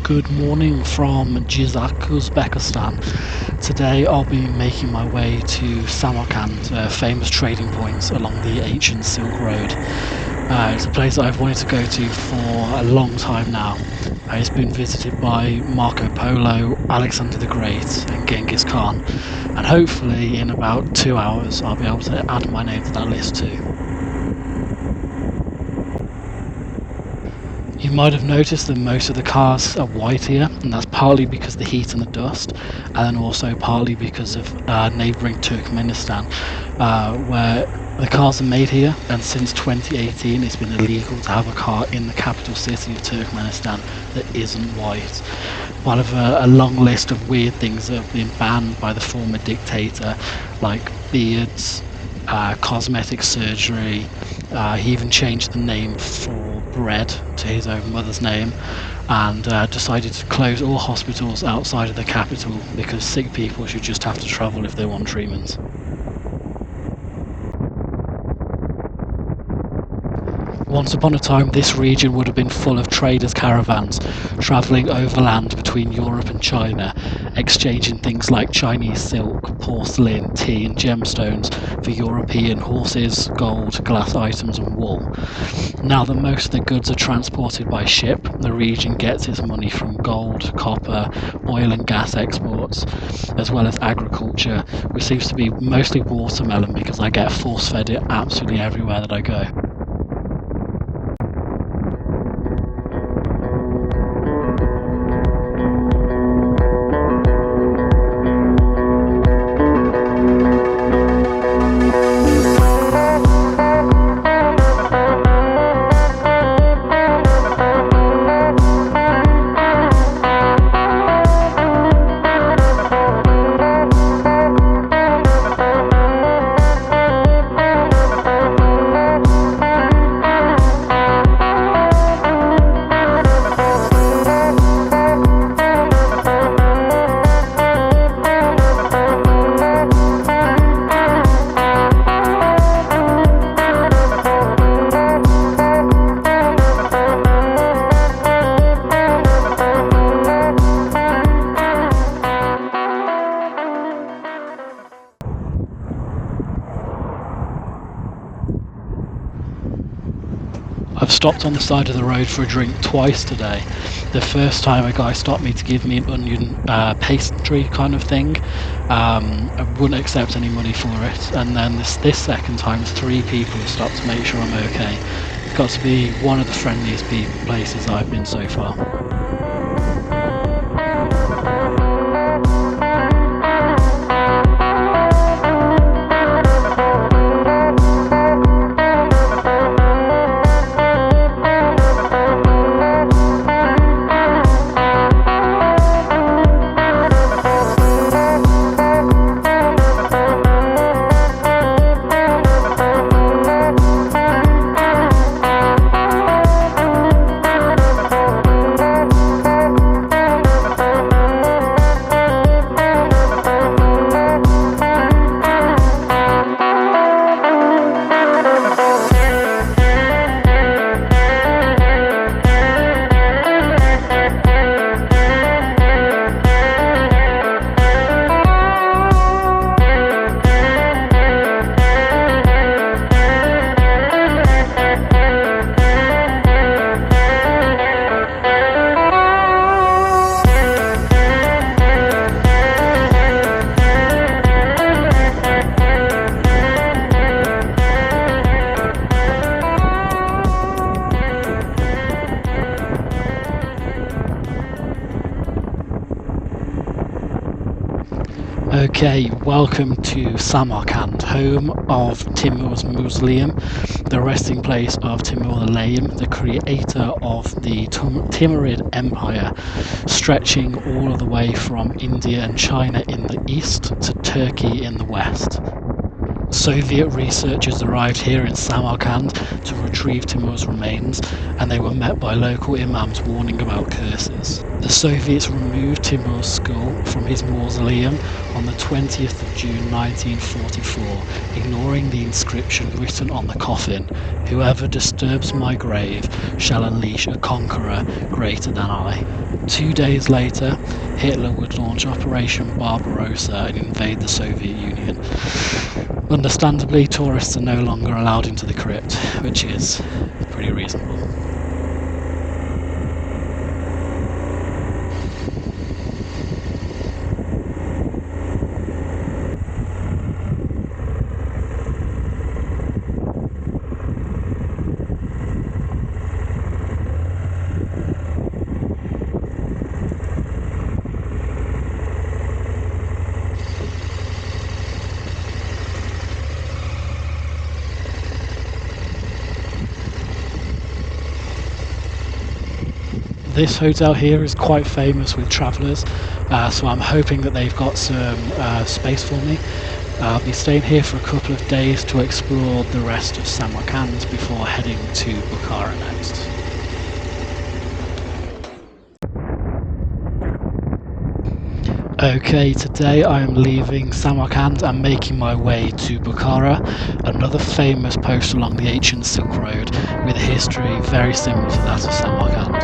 Good morning from Jizak, Uzbekistan. Today I'll be making my way to Samarkand, a famous trading point along the ancient Silk Road. It's a place that I've wanted to go to for a long time now. It's been visited by Marco Polo, Alexander the Great and Genghis Khan, and hopefully in about 2 hours I'll be able to add my name to that list too. You might have noticed that most of the cars are white here, and that's partly because of the heat and the dust, and then also partly because of neighbouring Turkmenistan, where the cars are made here, and since 2018 it's been illegal to have a car in the capital city of Turkmenistan that isn't white. Part of a long list of weird things that have been banned by the former dictator, like beards, cosmetic surgery. He even changed the name for bread to his own mother's name, and decided to close all hospitals outside of the capital because sick people should just have to travel if they want treatment. Once upon a time, this region would have been full of traders' caravans travelling overland between Europe and China, exchanging things like Chinese silk, porcelain, tea and gemstones for European horses, gold, glass items and wool. Now that most of the goods are transported by ship, the region gets its money from gold, copper, oil and gas exports, as well as agriculture, which seems to be mostly watermelon because I get force-fed it absolutely everywhere that I go. I've stopped on the side of the road for a drink twice today. The first time a guy stopped me to give me an onion pastry kind of thing. I wouldn't accept any money for it. And then this second time, 3 people have stopped to make sure I'm okay. It's got to be one of the friendliest places I've been so far. Okay, welcome to Samarkand, home of Timur's mausoleum, the resting place of Timur the Lame, the creator of the Timurid Empire, stretching all of the way from India and China in the east to Turkey in the west. Soviet researchers arrived here in Samarkand to retrieve Timur's remains, and they were met by local imams warning about curses. The Soviets removed Timur's skull from his mausoleum on the 20th of June 1944, ignoring the inscription written on the coffin, "Whoever disturbs my grave shall unleash a conqueror greater than I." 2 days later, Hitler would launch Operation Barbarossa and invade the Soviet Union. Understandably, tourists are no longer allowed into the crypt, which is pretty reasonable. This hotel here is quite famous with travellers, so I'm hoping that they've got some space for me. I'll be staying here for a couple of days to explore the rest of Samarkand before heading to Bukhara next. Okay, today I am leaving Samarkand and making my way to Bukhara, another famous post along the ancient Silk Road with a history very similar to that of Samarkand.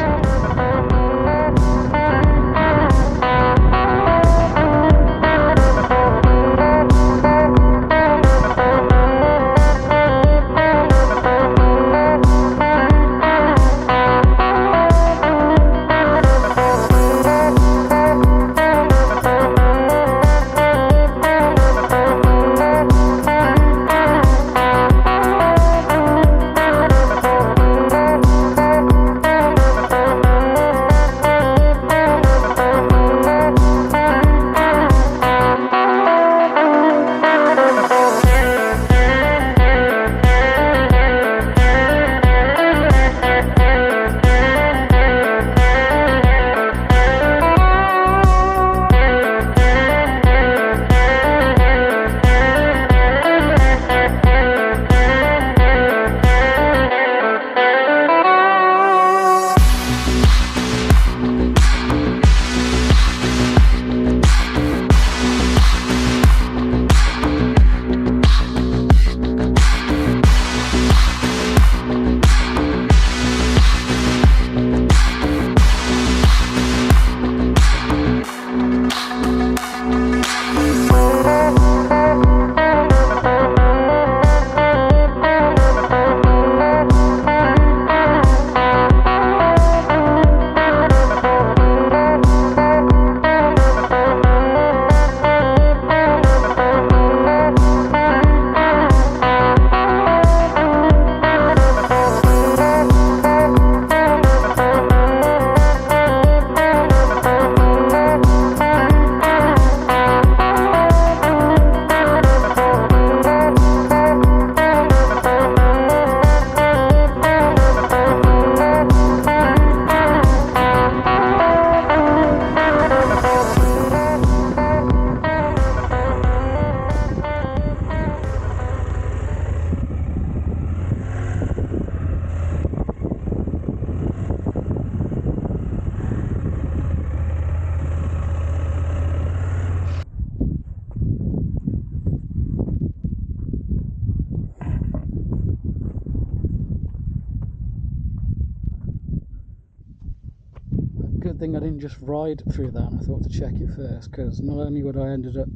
Good thing I didn't just ride through that, and I thought to check it first, because not only would I ended up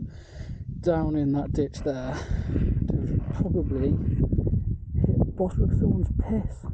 down in that ditch there, it would probably hit the bottom of someone's piss.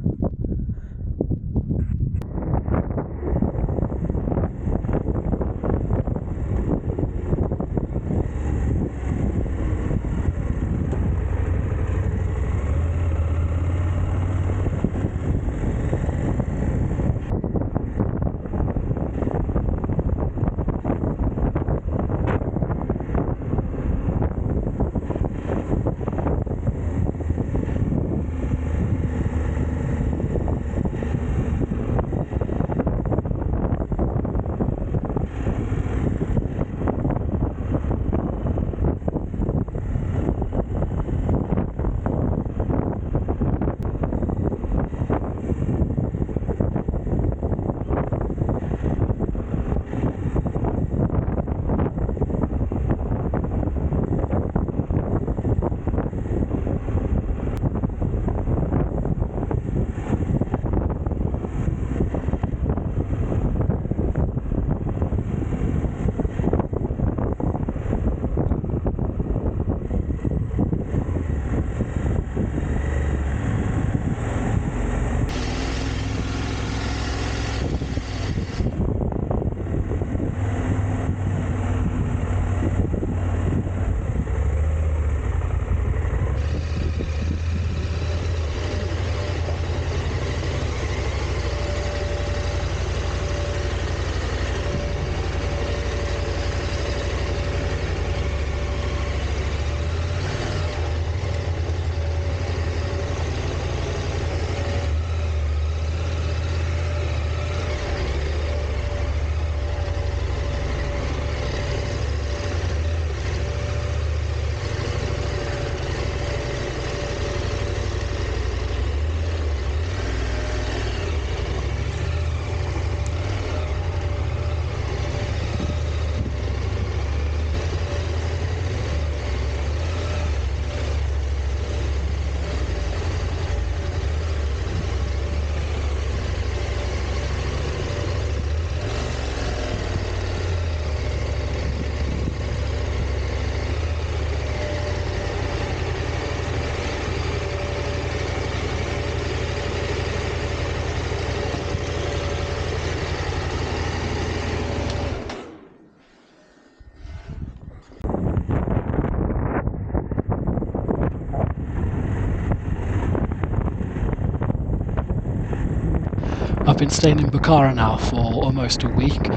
been staying in Bukhara now for almost a week.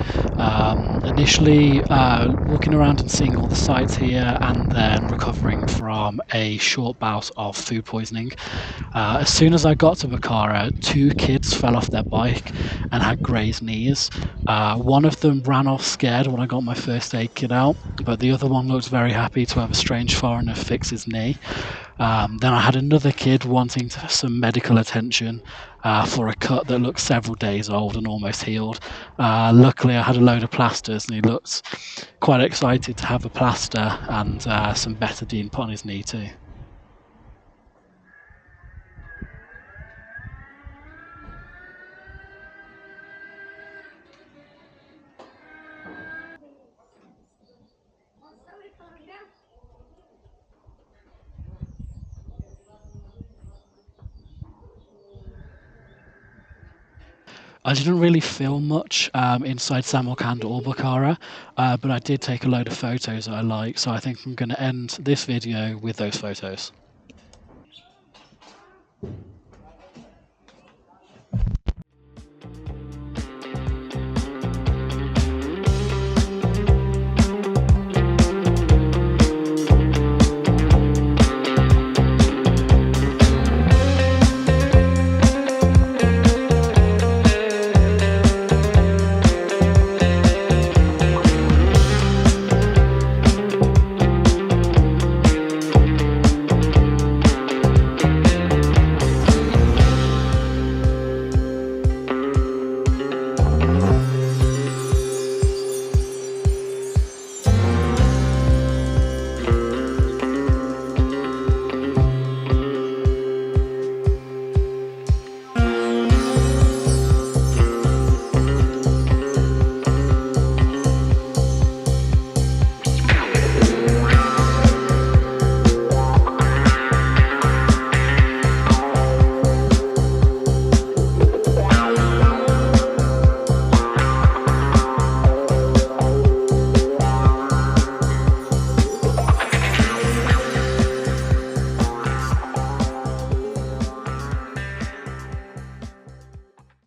Initially, walking around and seeing all the sights here, and then recovering from a short bout of food poisoning. As soon as I got to Bukhara, two kids fell off their bike and had grazed knees. One of them ran off scared when I got my first aid kit out, but the other one looked very happy to have a strange foreigner fix his knee. Then I had another kid wanting some medical attention for a cut that looked several days old and almost healed. Luckily, I had a load of plasters, and he looked quite excited to have a plaster and some betadine put on his knee too. I didn't really film much inside Samarkand or Bukhara, but I did take a load of photos that I like, so I think I'm going to end this video with those photos.